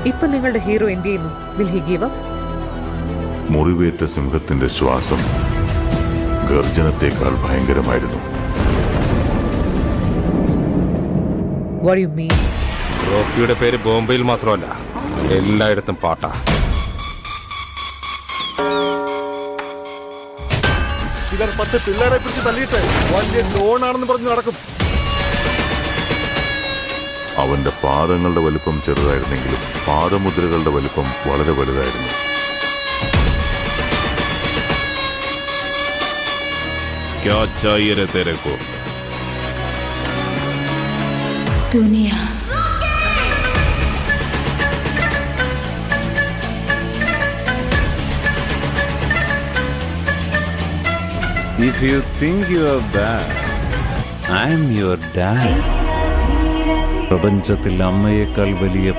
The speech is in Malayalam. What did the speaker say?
ഇപ്പൊ നിങ്ങളുടെ ഹീറോ എന്ത് ചെയ്യുന്നു? Will he give up? മുറിവേറ്റ സിംഹത്തിന്റെ ശ്വാസം ഗർജനത്തെക്കാൾ ഭയങ്കരമായിരുന്നു. What do you mean? റോക്കിയുടെ പേര് ബോംബെയിൽ മാത്രമല്ല, എല്ലായിടത്തും പാട്ടാ. ചിലർ 10 പിള്ളേരെ പിടിച്ച് തള്ളിയിട്ട് വലിയ ലോണാണെന്ന് പറഞ്ഞ് നടക്കും. അവന്റെ പാദങ്ങളുടെ വലിപ്പം ചെറുതായിരുന്നെങ്കിലും പാദമുദ്രകളുടെ വലിപ്പം വളരെ വലുതായിരുന്നു. क्या चाहिए रे तेरे को? दुनिया. If you think you are bad, I am your dad. പ്രപഞ്ചത്തിൽ അമ്മയേക്കാൾ വലിയ